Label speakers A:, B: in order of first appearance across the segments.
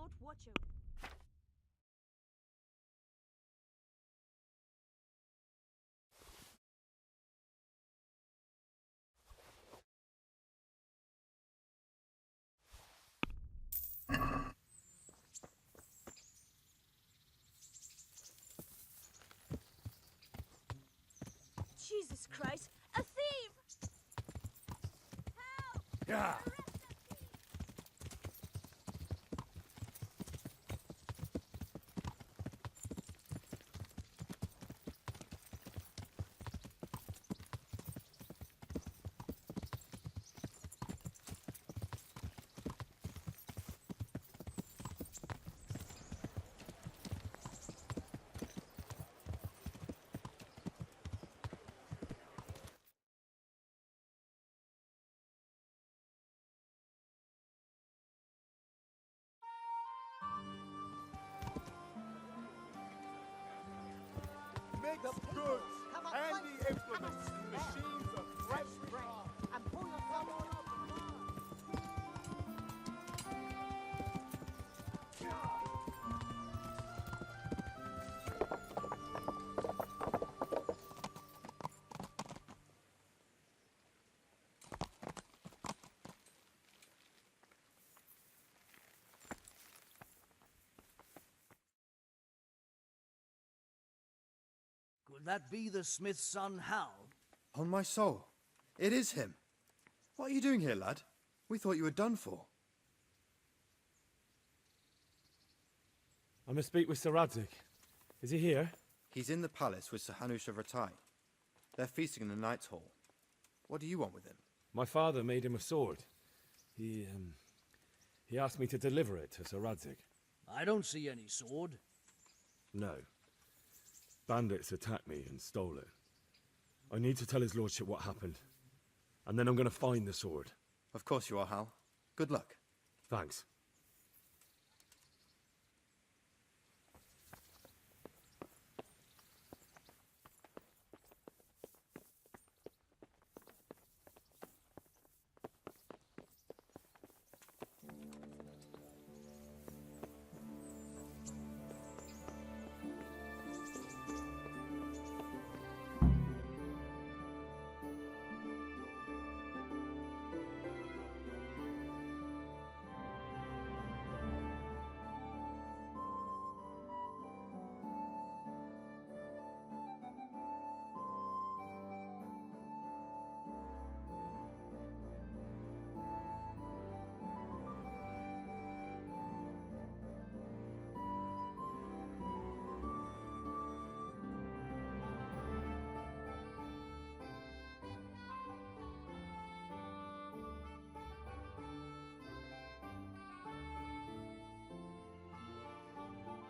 A: don't watch it. Jesus Christ! A thief! Help!
B: Yeah. Mixed goods and the implements and machines of every kind.
C: And pull yourself all up.
D: Could that be the smith's son, Hal?
B: On my soul, it is him. What are you doing here, lad? We thought you were done for.
E: I must speak with Sir Radzik. Is he here?
B: He's in the palace with Sir Hanush of Ratai. They're feasting in the Knight's Hall. What do you want with him?
E: My father made him a sword. He asked me to deliver it to Sir Radzik.
D: I don't see any sword.
E: No. Bandits attacked me and stole it. I need to tell his lordship what happened. And then I'm going to find the sword.
B: Of course you are, Hal. Good luck.
E: Thanks.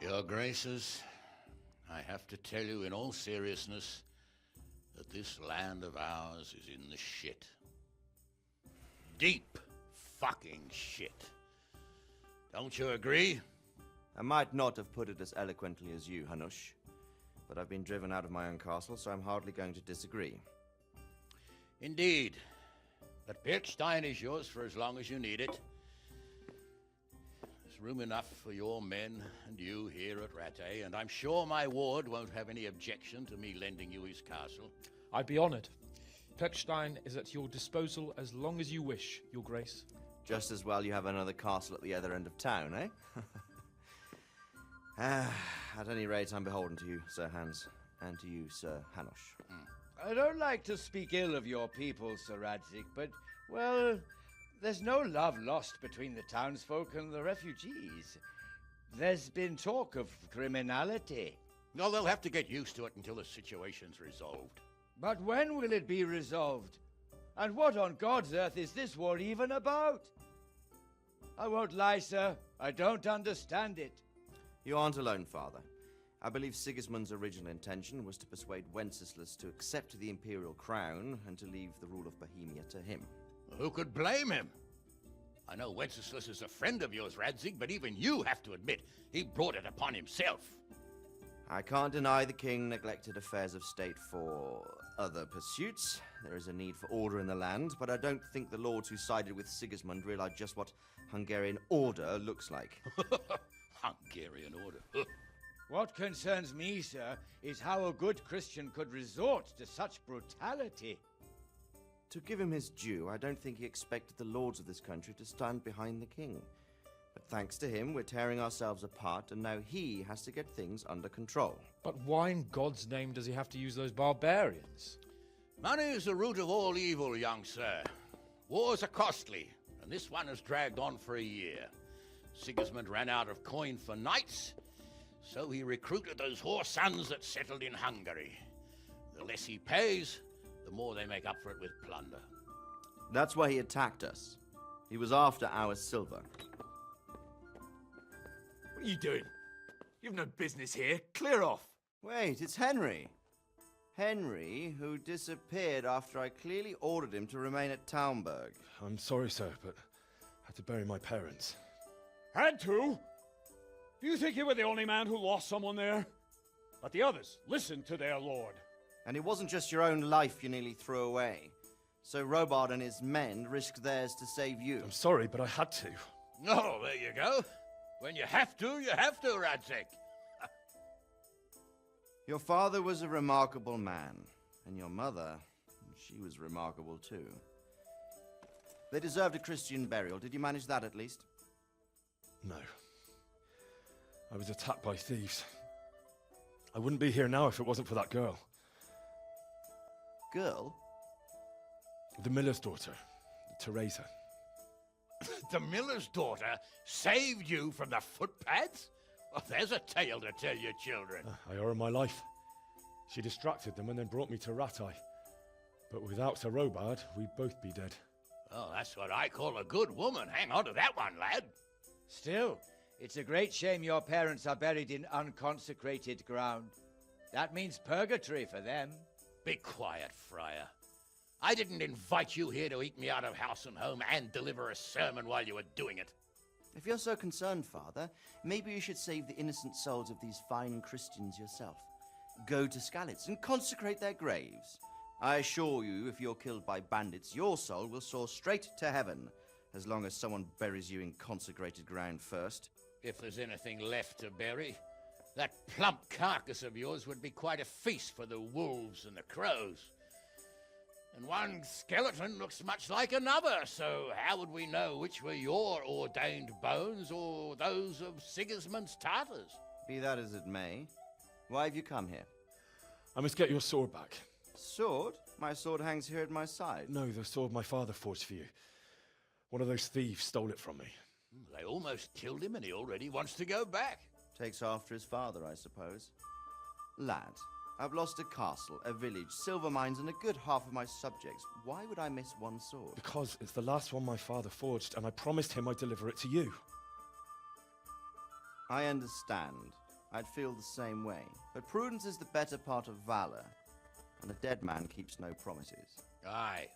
F: Your Graces, I have to tell you in all seriousness that this land of ours is in the shit. Deep fucking shit. Don't you agree?
G: I might not have put it as eloquently as you, Hanush, but I've been driven out of my own castle, so I'm hardly going to disagree.
F: Indeed. But Birkstein is yours for as long as you need it. There's room enough for your men and you here at Rattay, and I'm sure my ward won't have any objection to me lending you his castle.
H: I'd be honored. Birkstein is at your disposal as long as you wish, Your Grace.
G: Just as well you have another castle at the other end of town, eh? At any rate, I'm beholden to you, Sir Hans, and to you, Sir Hanush.
I: I don't like to speak ill of your people, Sir Radzik, but, well, there's no love lost between the townsfolk and the refugees. There's been talk of criminality.
F: No, they'll have to get used to it until the situation's resolved.
I: But when will it be resolved? And what on God's earth is this war even about? I won't lie, sir. I don't understand it.
G: You aren't alone, Father. I believe Sigismund's original intention was to persuade Wenceslas to accept the imperial crown and to leave the rule of Bohemia to him.
F: Who could blame him? I know Wenceslas is a friend of yours, Radzik, but even you have to admit he brought it upon himself.
G: I can't deny the king neglected affairs of state for other pursuits. There is a need for order in the land, but I don't think the lords who sided with Sigismund realized just what Hungarian order looks like.
F: Hungarian order.
I: What concerns me, sir, is how a good Christian could resort to such brutality.
G: To give him his due, I don't think he expected the lords of this country to stand behind the king. But thanks to him, we're tearing ourselves apart, and now he has to get things under control.
H: But why in God's name does he have to use those barbarians?
F: Money is the root of all evil, young sir. Wars are costly, and this one has dragged on for a year. Sigismund ran out of coin for knights, so he recruited those whore sons that settled in Hungary. The less he pays, the more they make up for it with plunder.
G: That's why he attacked us. He was after our silver.
C: What are you doing? You've no business here. Clear off.
G: Wait, it's Henry. Henry, who disappeared after I clearly ordered him to remain at Taumberg.
E: I'm sorry, sir, but I had to bury my parents.
J: Had to? Do you think you were the only man who lost someone there? But the others listened to their lord.
G: And it wasn't just your own life you nearly threw away. So Robard and his men risked theirs to save you.
E: I'm sorry, but I had to.
F: Oh, there you go. When you have to, Radzig.
G: Your father was a remarkable man, and your mother, she was remarkable too. They deserved a Christian burial. Did you manage that at least?
E: No. I was attacked by thieves. I wouldn't be here now if it wasn't for that girl.
G: Girl?
E: The miller's daughter, Teresa.
F: The miller's daughter saved you from the footpads? Well, there's a tale to tell your children.
E: I owe her my life. She distracted them and then brought me to Ratai. But without Sir Robard, we'd both be dead.
F: Oh, that's what I call a good woman. Hang on to that one, lad.
I: Still, it's a great shame your parents are buried in unconsecrated ground. That means purgatory for them.
F: Be quiet, Friar. I didn't invite you here to eat me out of house and home and deliver a sermon while you were doing it.
G: If you're so concerned, Father, maybe you should save the innocent souls of these fine Christians yourself. Go to Skalitz and consecrate their graves. I assure you, if you're killed by bandits, your soul will soar straight to heaven, as long as someone buries you in consecrated ground first.
F: If there's anything left to bury, that plump carcass of yours would be quite a feast for the wolves and the crows. And one skeleton looks much like another, so how would we know which were your ordained bones or those of Sigismund's Tartars?
G: Be that as it may, why have you come here?
E: I must get your sword back.
G: Sword? My sword hangs here at my side.
E: No, the sword my father forged for you. One of those thieves stole it from me.
F: They almost killed him and he already wants to go back.
G: Takes after his father, I suppose. Lad, I've lost a castle, a village, silver mines, and a good half of my subjects. Why would I miss one sword?
E: Because it's the last one my father forged, and I promised him I'd deliver it to you.
G: I understand. I'd feel the same way. But prudence is the better part of valor, and a dead man keeps no promises.
F: Aye.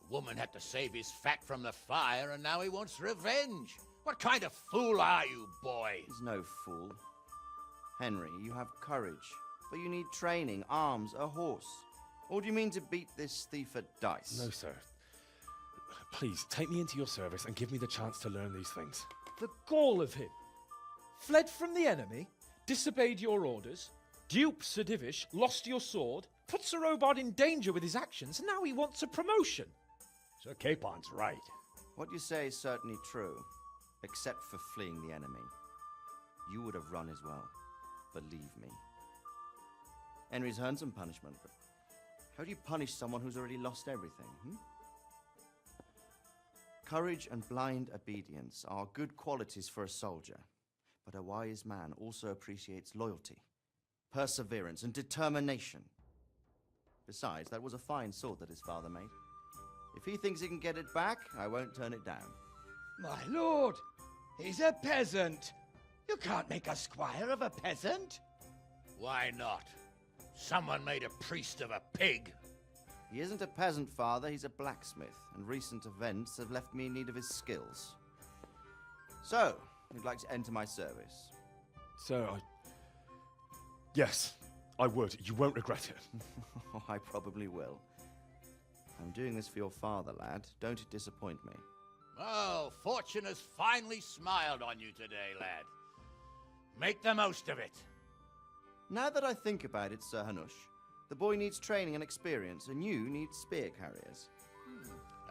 F: The woman had to save his fat from the fire, and now he wants revenge. What kind of fool are you, boy?
G: He's no fool. Henry, you have courage, but you need training, arms, a horse. Or do you mean to beat this thief at dice?
E: No, sir. Please, take me into your service and give me the chance to learn these things.
H: The gall of him. Fled from the enemy, disobeyed your orders, duped Sir Divish, lost your sword, put Sir Robard in danger with his actions, and now he wants a promotion.
J: Sir Capon's right.
G: What you say is certainly true, except for fleeing the enemy. You would have run as well, believe me. Henry's earned some punishment, but how do you punish someone who's already lost everything, Courage and blind obedience are good qualities for a soldier, but a wise man also appreciates loyalty, perseverance, and determination. Besides, that was a fine sword that his father made. If he thinks he can get it back, I won't turn it down.
I: My lord, he's a peasant. You can't make a squire of a peasant.
F: Why not? Someone made a priest of a pig.
G: He isn't a peasant, Father, he's a blacksmith, and recent events have left me in need of his skills. So, you'd like to enter my service?
E: Sir, Yes, I would. You won't regret it.
G: Oh, I probably will. I'm doing this for your father, lad. Don't disappoint me.
F: Oh, fortune has finally smiled on you today, lad. Make the most of it.
G: Now that I think about it, Sir Hanush, the boy needs training and experience, and you need spear carriers.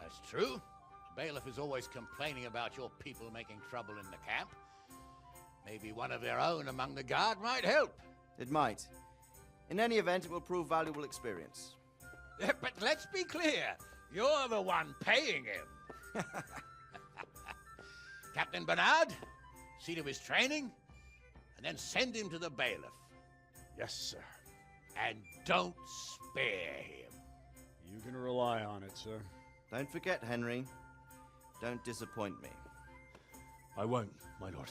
F: That's true. The bailiff is always complaining about your people making trouble in the camp. Maybe one of their own among the guard might help.
G: It might. In any event, it will prove valuable experience.
F: But let's be clear, you're the one paying him. Captain Bernard, see to his training, and then send him to the bailiff.
J: Yes, sir.
F: And don't spare him.
J: You can rely on it, sir.
G: Don't forget, Henry. Don't disappoint me.
E: I won't, my lord.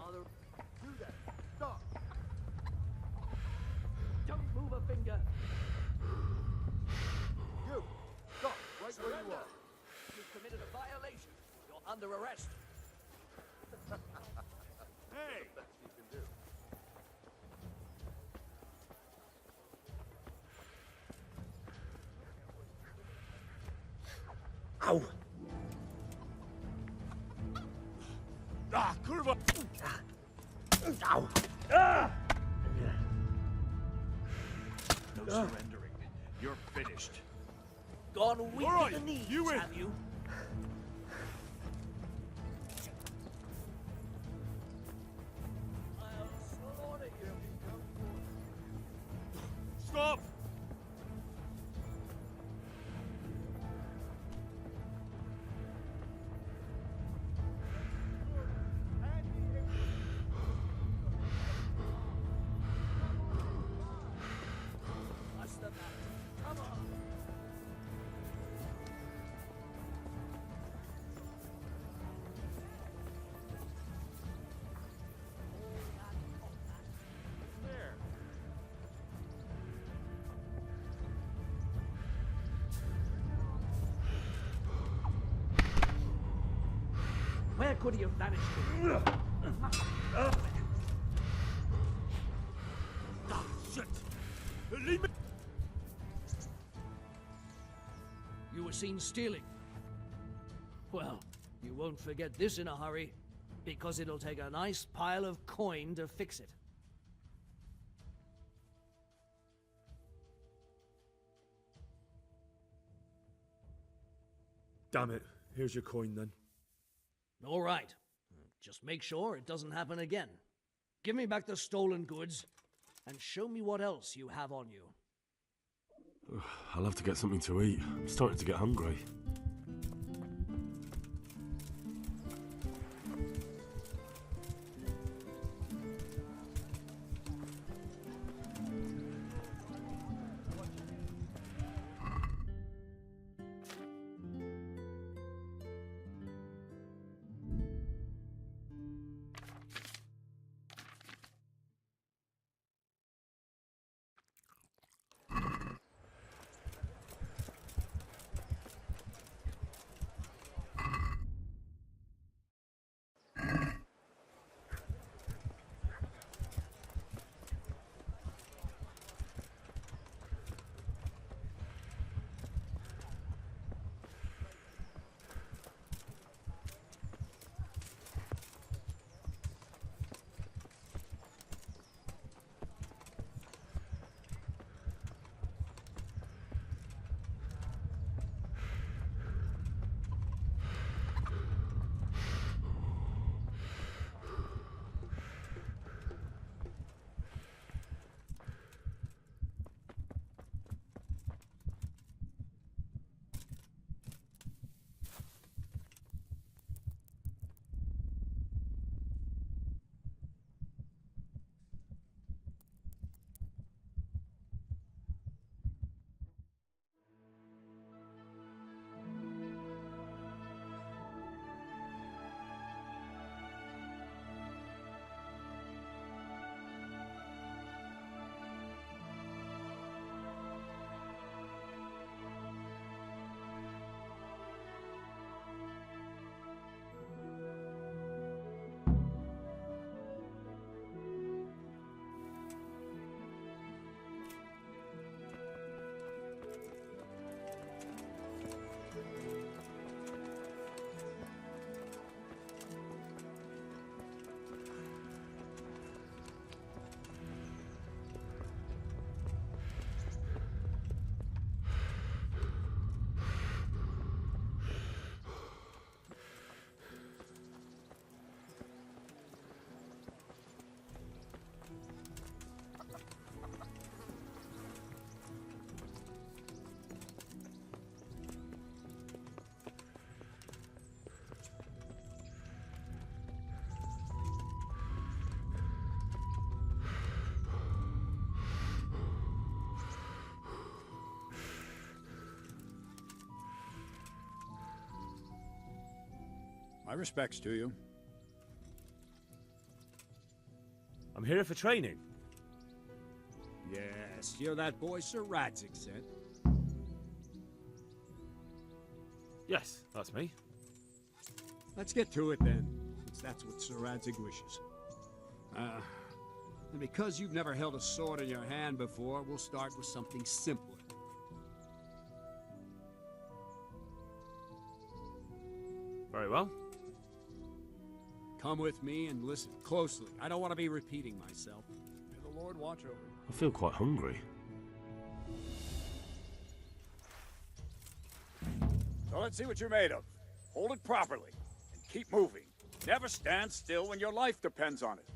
D: Mother, do that. Stop. Don't move a finger.
K: You, stop right where you are.
D: You've committed a violation. You're under arrest.
K: Hey! Best you can do.
E: Ow!
J: Ah, kurwa!
E: Ow!
J: No surrendering. You're finished.
D: Gone weak
J: All
D: in the
J: right,
D: knees,
J: you win.
D: have you? I'll slaughter you.
J: Stop!
D: What's the matter? Come on.
K: There.
D: Where could he have vanished to?
J: Ah, shit! Leave me!
D: You were seen stealing. Well, you won't forget this in a hurry, because it'll take a nice pile of coin to fix it.
E: Damn it. Here's your coin then.
D: All right. Just make sure it doesn't happen again. Give me back the stolen goods, and show me what else you have on you.
E: I'll have to get something to eat. I'm starting to get hungry.
J: My respects to you.
E: I'm here for training.
J: Yes, you're that boy Sir Radzik sent.
E: Yes, that's me.
J: Let's get to it then, since that's what Sir Radzik wishes. And because you've never held a sword in your hand before, we'll start with something simpler.
E: Very well.
J: Come with me and listen closely. I don't want to be repeating myself. May the Lord watch over you.
E: I feel quite hungry.
J: So let's see what you're made of. Hold it properly and keep moving. Never stand still when your life depends on it.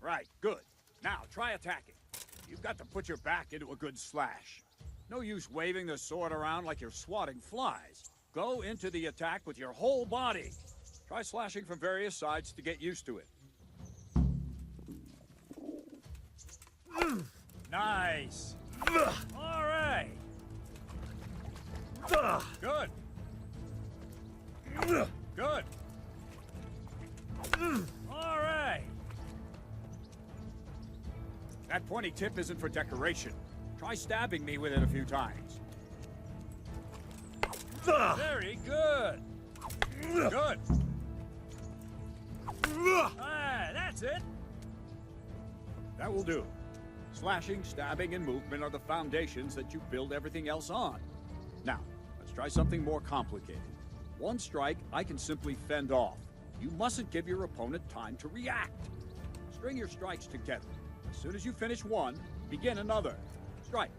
J: Right, good. Now, try attacking. You've got to put your back into a good slash. No use waving the sword around like you're swatting flies. Go into the attack with your whole body. Try slashing from various sides to get used to it. Nice. All right. Good. Good. All right. That pointy tip isn't for decoration. Try stabbing me with it a few times. Very good. Good. Ah, that's it. That will do. Slashing, stabbing, and movement are the foundations that you build everything else on. Now, let's try something more complicated. One strike, I can simply fend off. You mustn't give your opponent time to react. String your strikes together. As soon as you finish one, begin another. Strike.